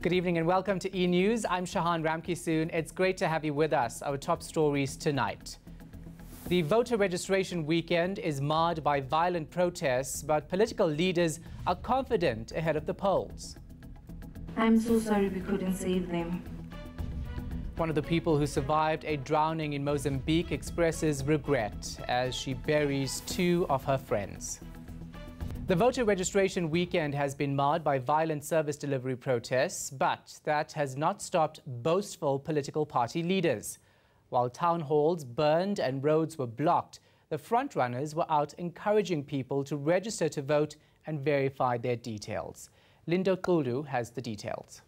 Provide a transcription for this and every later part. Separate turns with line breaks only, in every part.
Good evening and welcome to eNews. I'm Shahan Ramkisoon. It's great to have you with us. Our top stories tonight. The voter registration weekend is marred by violent protests, but political leaders are confident ahead of the polls.
I'm so sorry we couldn't save them.
One of the people who survived a drowning in Mozambique expresses regret as she buries two of her friends. The voter registration weekend has been marred by violent service delivery protests, but that has not stopped boastful political party leaders. While town halls burned and roads were blocked, the frontrunners were out encouraging people to register to vote and verify their details. Lindo Kulu has the details.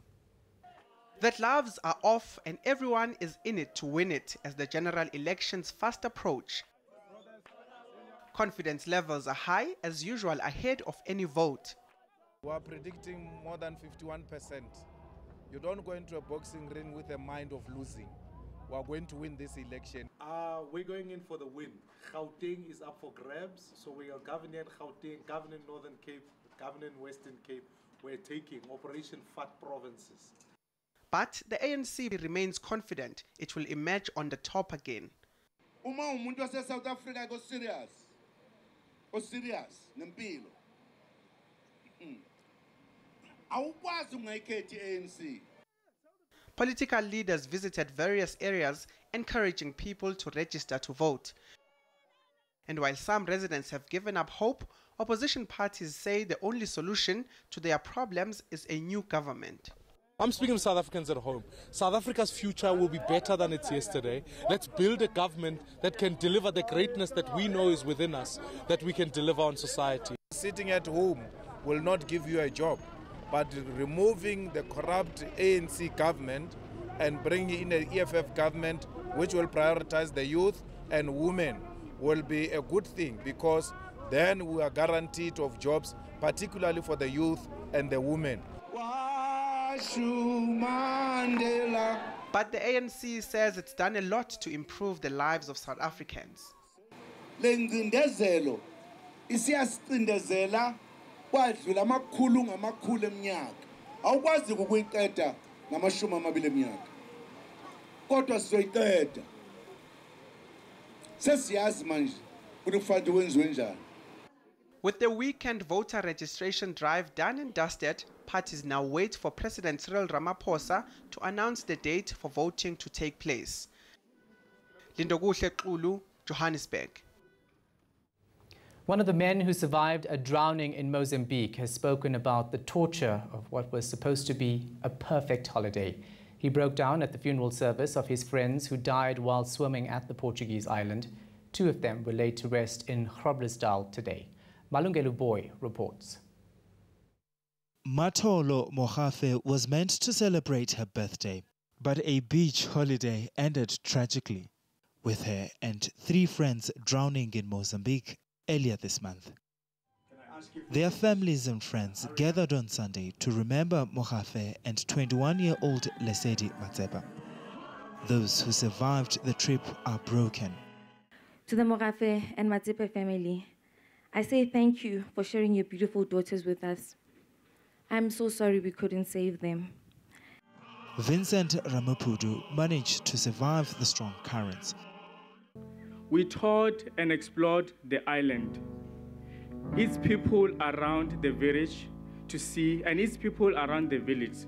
The gloves are off and everyone is in it to win it as the general elections fast approach. Confidence levels are high as usual ahead of any vote.
We are predicting more than 51%. You don't go into a boxing ring with a mind of losing. We are going to win this election.
We're going in for the win. Gauteng is up for grabs, so we are governing Gauteng, governing Northern Cape, governing Western Cape. We're taking Operation Fat Provinces.
But the ANC remains confident it will emerge on the top again.
South Africa go serious. Go serious. Nempilo. Awukwazi ungayikhethi ANC.
Political leaders visited various areas encouraging people to register to vote. And while some residents have given up hope, opposition parties say the only solution to their problems is a new government.
I'm speaking to South Africans at home. South Africa's future will be better than it's yesterday. Let's build a government that can deliver the greatness that we know is within us, that we can deliver on society.
Sitting at home will not give you a job, but removing the corrupt ANC government and bringing in an EFF government which will prioritize the youth and women will be a good thing, because then we are guaranteed of jobs, particularly for the youth and the women.
But the ANC says it's done a lot to improve the lives of South Africans.
Lengcindezelo isiyasicindezela kwadlula amakhulu ngamakhulu eminyaka. Awukwazi ukuyiqeda ngamashumi amabili eminyaka. Kodwa sizoyiqeda. Sesiyazi manje ukuthi kufanele wenziwe njani.
With the weekend voter registration drive done and dusted, parties now wait for President Cyril Ramaphosa to announce the date for voting to take place. Lindo Kulu, Johannesburg.
One of the men who survived a drowning in Mozambique has spoken about the torture of what was supposed to be a perfect holiday. He broke down at the funeral service of his friends who died while swimming at the Portuguese island. Two of them were laid to rest in Groblersdal today. Malungelo Boy reports.
Matolo Mogafe was meant to celebrate her birthday, but a beach holiday ended tragically, with her and three friends drowning in Mozambique earlier this month. Their families and friends gathered on Sunday to remember Mogafe and 21-year-old Lesedi Matsepa. Those who survived the trip are broken.
To the Mogafe and Matsepa family, I say thank you for sharing your beautiful daughters with us. I'm so sorry we couldn't save them.
Vincent Ramupudu managed to survive the strong currents.
We toured and explored the island, its people around the village to see, and its people around the village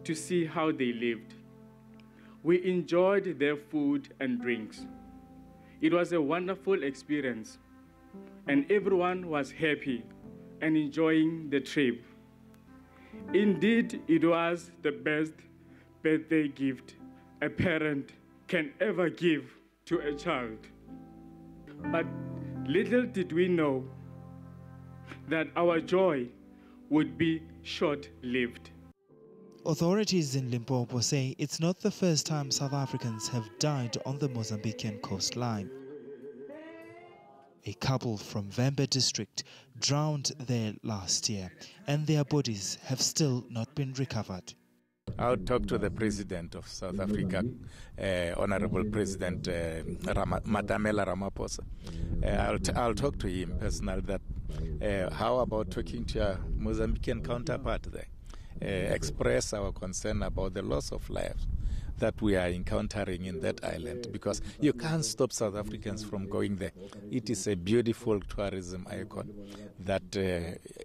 to see how they lived. We enjoyed their food and drinks. It was a wonderful experience, and everyone was happy and enjoying the trip. Indeed, it was the best birthday gift a parent can ever give to a child. But little did we know that our joy would be short-lived.
Authorities in Limpopo say it's not the first time South Africans have died on the Mozambican coastline. A couple from Vembe district drowned there last year, and their bodies have still not been recovered.
I'll talk to the President of South Africa, Honorable President Matamela Ramaphosa. I'll talk to him personally that how about talking to your Mozambican counterpart there
express our concern about the loss of lives that we are encountering in that island, because you can't stop South Africans from going there. It is a beautiful tourism icon that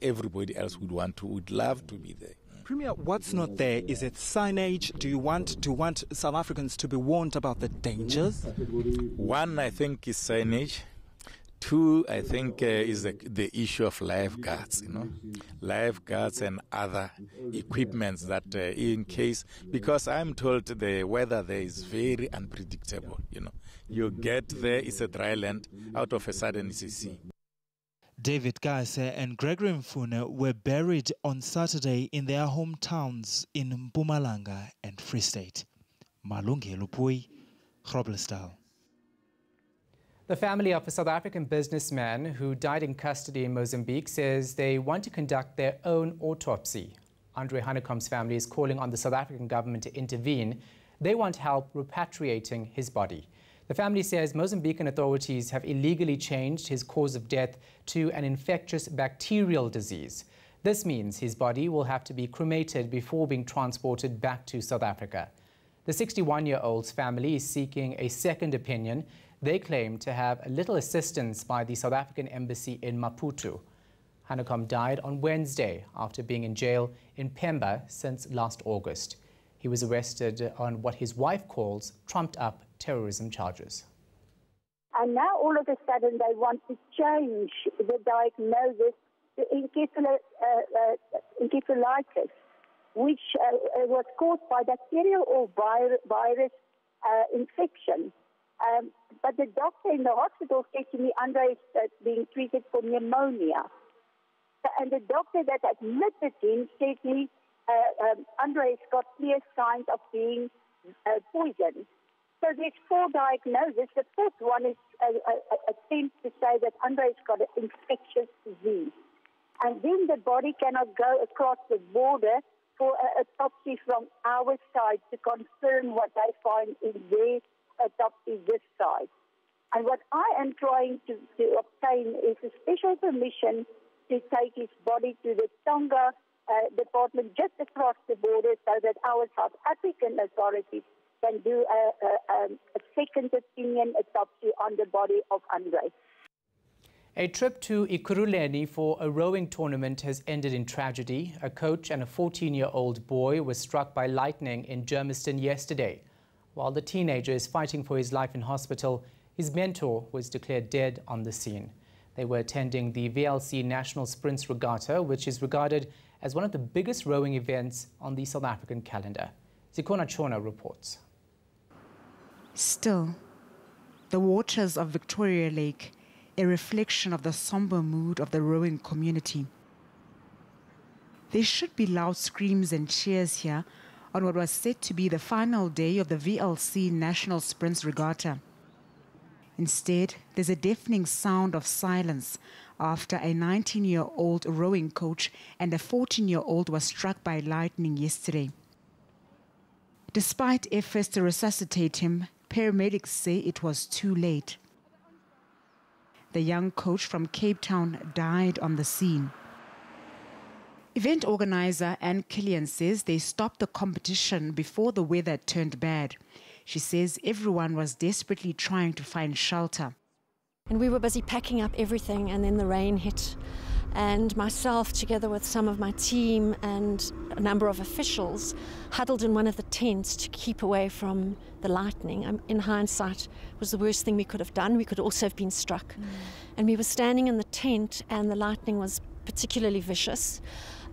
everybody else would love to be there.
Premier, what's not there? Is it signage? Do you want South Africans to be warned about the dangers?
One, I think, is signage. Two, I think, is the issue of lifeguards, lifeguards and other equipments that in case, because I'm told the weather there is very unpredictable, You get there, it's a dry land, out of a sudden it's a sea.
David Kase and Gregory Mfune were buried on Saturday in their hometowns in Mpumalanga and Free State. Malungelo Pui, Groblersdal.
The family of a South African businessman who died in custody in Mozambique says they want to conduct their own autopsy. Andre Hanekom's family is calling on the South African government to intervene. They want help repatriating his body. The family says Mozambican authorities have illegally changed his cause of death to an infectious bacterial disease. This means his body will have to be cremated before being transported back to South Africa. The 61-year-old's family is seeking a second opinion. They claim to have little assistance by the South African embassy in Maputo. Hanekom died on Wednesday after being in jail in Pemba since last August. He was arrested on what his wife calls trumped-up terrorism charges.
And now all of a sudden they want to change the diagnosis to encephalitis, which was caused by bacterial or virus infection. But the doctor in the hospital said to me, Andre is being treated for pneumonia. And the doctor that admitted him said to me, Andre's got clear signs of being poisoned. So there's 4 diagnoses. The fourth one is an attempt to say that Andre's got an infectious disease. And then the body cannot go across the border for an autopsy from our side to confirm what they find in their autopsy this side. And what I am trying to obtain is a special permission to take his body to the Tonga department just across the border so that our South African authorities can do a second opinion autopsy on the body of Andre.
A trip to Ekurhuleni for a rowing tournament has ended in tragedy. A coach and a 14-year-old boy were struck by lightning in Germiston yesterday. While the teenager is fighting for his life in hospital, his mentor was declared dead on the scene. They were attending the VLC National Sprints Regatta, which is regarded as one of the biggest rowing events on the South African calendar. Zikona Chona reports.
Still, the waters of Victoria Lake, a reflection of the somber mood of the rowing community. There should be loud screams and cheers here on what was said to be the final day of the VLC National Sprints Regatta. Instead, there's a deafening sound of silence after a 19-year-old rowing coach and a 14-year-old was struck by lightning yesterday. Despite efforts to resuscitate him, paramedics say it was too late. The young coach from Cape Town died on the scene. Event organizer Anne Killian says they stopped the competition before the weather turned bad. She says everyone was desperately trying to find shelter.
And we were busy packing up everything, and then the rain hit. And myself, together with some of my team and a number of officials, huddled in one of the tents to keep away from the lightning. In hindsight, it was the worst thing we could have done. We could also have been struck. And we were standing in the tent, and the lightning was particularly vicious.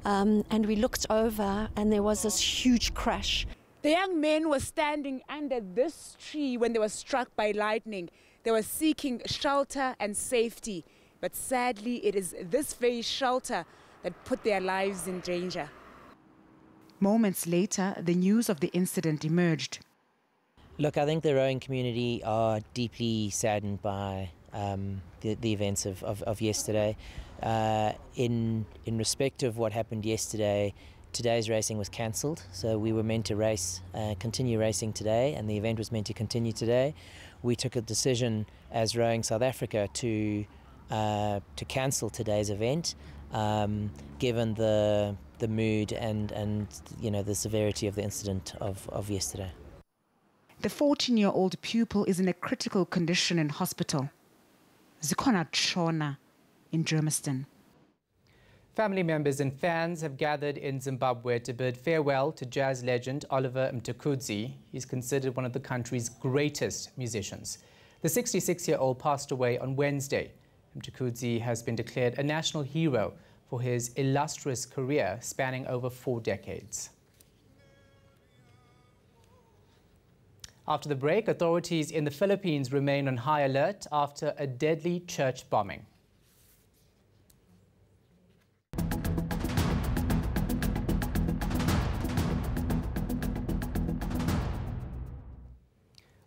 And we looked over, and there was this huge crash.
The young men were standing under this tree when they were struck by lightning. They were seeking shelter and safety. But sadly, it is this very shelter that put their lives in danger. Moments later, the news of the incident emerged.
Look, I think the rowing community are deeply saddened by the events of yesterday. In respect of what happened yesterday, today's racing was cancelled, so we were meant to continue racing today, and the event was meant to continue today. We took a decision as Rowing South Africa to cancel today's event given the mood and you know, the severity of the incident of yesterday.
The 14-year-old pupil is in a critical condition in hospital. Zikhona Tshona in Germiston.
Family members and fans have gathered in Zimbabwe to bid farewell to jazz legend Oliver Mtukudzi. He's considered one of the country's greatest musicians. The 66-year-old passed away on Wednesday. Mtukudzi has been declared a national hero for his illustrious career spanning over 4 decades. After the break, authorities in the Philippines remain on high alert after a deadly church bombing.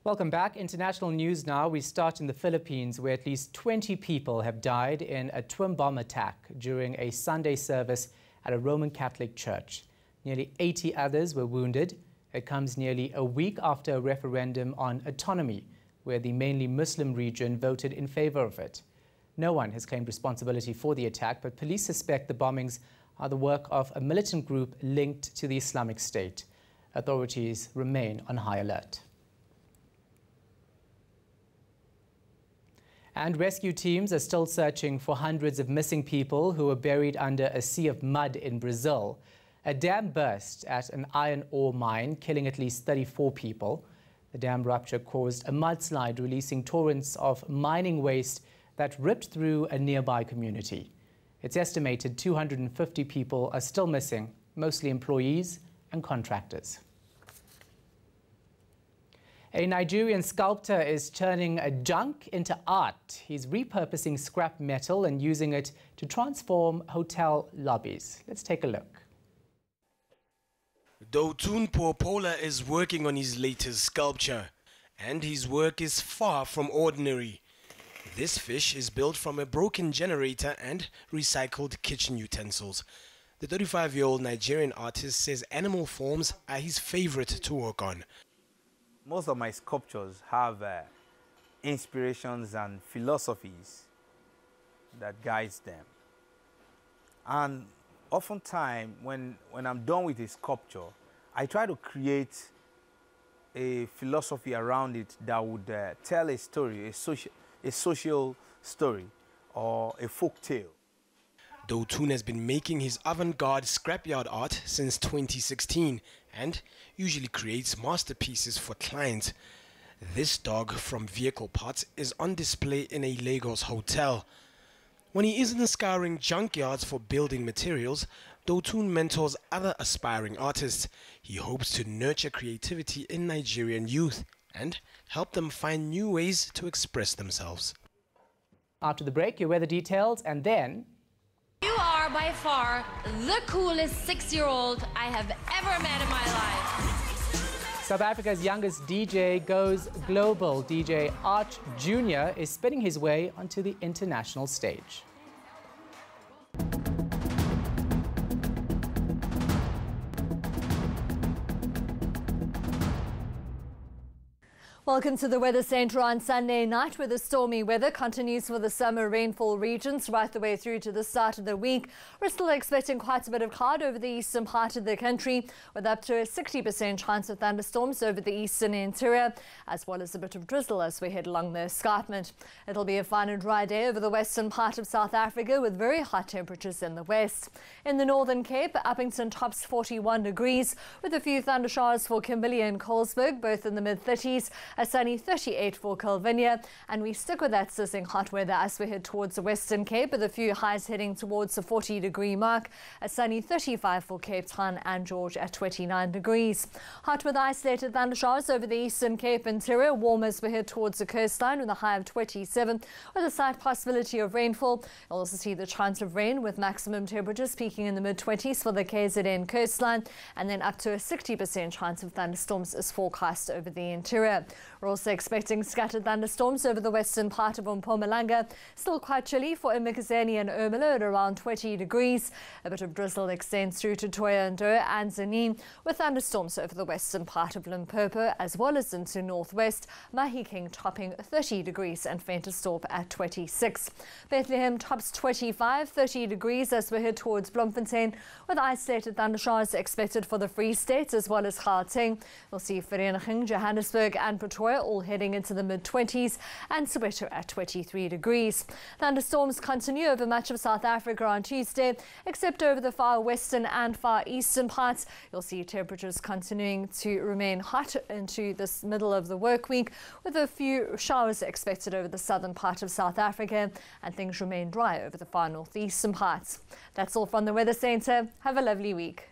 Welcome back. International news now. We start in the Philippines, where at least 20 people have died in a twin bomb attack during a Sunday service at a Roman Catholic church. Nearly 80 others were wounded. It comes nearly a week after a referendum on autonomy, where the mainly Muslim region voted in favor of it. No one has claimed responsibility for the attack, but police suspect the bombings are the work of a militant group linked to the Islamic State. Authorities remain on high alert. And rescue teams are still searching for hundreds of missing people who were buried under a sea of mud in Brazil. A dam burst at an iron ore mine, killing at least 34 people. The dam rupture caused a mudslide, releasing torrents of mining waste that ripped through a nearby community. It's estimated 250 people are still missing, mostly employees and contractors. A Nigerian sculptor is turning a junk into art. He's repurposing scrap metal and using it to transform hotel lobbies. Let's take a look.
Dotun Popola is working on his latest sculpture, and his work is far from ordinary. This fish is built from a broken generator and recycled kitchen utensils. The 35-year-old Nigerian artist says animal forms are his favorite to work on.
Most of my sculptures have inspirations and philosophies that guides them. And oftentimes, when I'm done with a sculpture, I try to create a philosophy around it that would tell a story, a social story, or a folk tale.
Dotun has been making his avant-garde scrapyard art since 2016 and usually creates masterpieces for clients. This dog from vehicle parts is on display in a Lagos hotel. When he isn't scouring junkyards for building materials, Dotun mentors other aspiring artists. He hopes to nurture creativity in Nigerian youth and help them find new ways to express themselves.
After the break, your weather details, and then...
You are by far the coolest 6-year-old I have ever met in my life.
South Africa's youngest DJ goes global. DJ Arch Jr. is spinning his way onto the international stage.
Welcome to the Weather Centre on Sunday night, where the stormy weather continues for the summer rainfall regions right the way through to the start of the week. We're still expecting quite a bit of cloud over the eastern part of the country, with up to a 60% chance of thunderstorms over the eastern interior, as well as a bit of drizzle as we head along the escarpment. It'll be a fine and dry day over the western part of South Africa, with very high temperatures in the west. In the Northern Cape, Uppington tops 41 degrees, with a few thundershowers for Kimberley and Colesberg, both in the mid-30s. A sunny 38 for Calvinia, and we stick with that sizzling hot weather as we head towards the Western Cape, with a few highs heading towards the 40-degree mark. A sunny 35 for Cape Town and George at 29 degrees. Hot with isolated thundershowers over the Eastern Cape interior, warm as we head towards the coastline with a high of 27, with a slight possibility of rainfall. You'll also see the chance of rain, with maximum temperatures peaking in the mid-20s for the KZN coastline, and then up to a 60% chance of thunderstorms is forecast over the interior. We're also expecting scattered thunderstorms over the western part of Mpumalanga. Still quite chilly for eMekhizeni and Ermelo at around 20 degrees. A bit of drizzle extends through to Thohoyandou and Zanin, with thunderstorms over the western part of Limpopo as well as into northwest. Mahikeng topping 30 degrees and Ventersdorp at 26. Bethlehem tops 25, 30 degrees as we head towards Bloemfontein, with isolated thundershowers expected for the Free State as well as Gauteng. We'll see Vereeniging, Johannesburg and Pretoria all heading into the mid-20s and Soweto at 23 degrees. Thunderstorms continue over much of South Africa on Tuesday, except over the far western and far eastern parts. You'll see temperatures continuing to remain hot into this middle of the work week, with a few showers expected over the southern part of South Africa, and things remain dry over the far northeastern parts. That's all from the Weather Centre. Have a lovely week.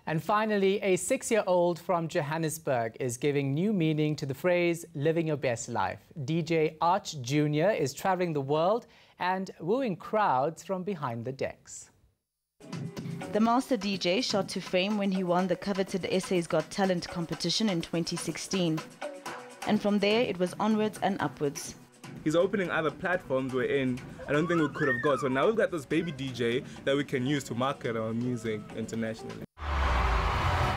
And finally, a 6-year-old from Johannesburg is giving new meaning to the phrase living your best life. DJ Arch Jr. is traveling the world and wooing crowds from behind the decks.
The master DJ shot to fame when he won the coveted SA's Got Talent competition in 2016. And from there, it was onwards and upwards.
He's opening other platforms we're in. I don't think we could have got. So now we've got this baby DJ that we can use to market our music internationally.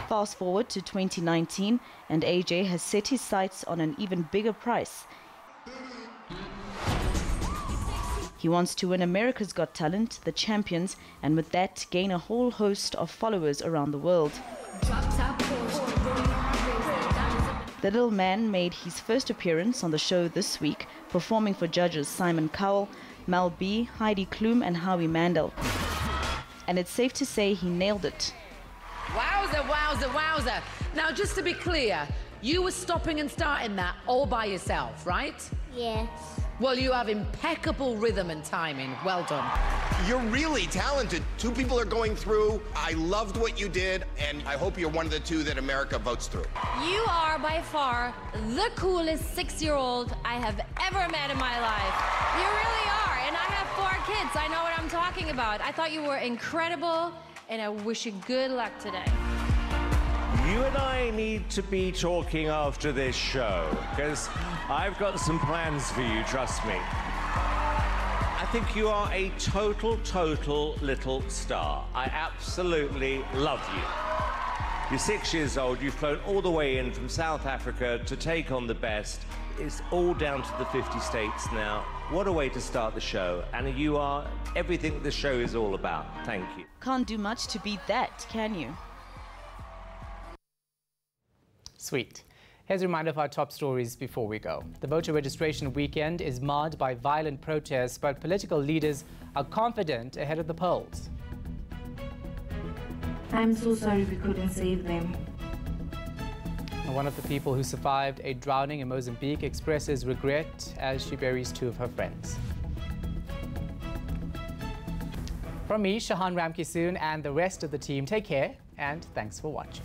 Fast forward to 2019, and AJ has set his sights on an even bigger prize. He wants to win America's Got Talent, the champions, and with that gain a whole host of followers around the world. The little man made his first appearance on the show this week, performing for judges Simon Cowell, Mel B, Heidi Klum and Howie Mandel. And it's safe to say he nailed it.
Wowza, wowza, wowza. Now, just to be clear, you were stopping and starting that all by yourself, right?
Yes.
Well, you have impeccable rhythm and timing. Well done.
You're really talented. 2 people are going through. I loved what you did, and I hope you're one of the 2 that America votes through.
You are by far the coolest 6-year-old I have ever met in my life. You really are, and I have 4 kids. I know what I'm talking about. I thought you were incredible, and I wish you good luck today.
You and I need to be talking after this show, because I've got some plans for you, trust me. I think you are a total little star. I absolutely love you. You're 6 years old, you've flown all the way in from South Africa to take on the best. It's all down to the 50 states now. What a way to start the show. And you are everything the show is all about. Thank you.
Can't do much to beat that, can you?
Sweet. Here's a reminder of our top stories before we go. The voter registration weekend is marred by violent protests, but political leaders are confident ahead of the polls.
I'm so sorry we couldn't save them.
One of the people who survived a drowning in Mozambique expresses regret as she buries 2 of her friends. From me, Shahan Ramkisoon, and the rest of the team, take care and thanks for watching.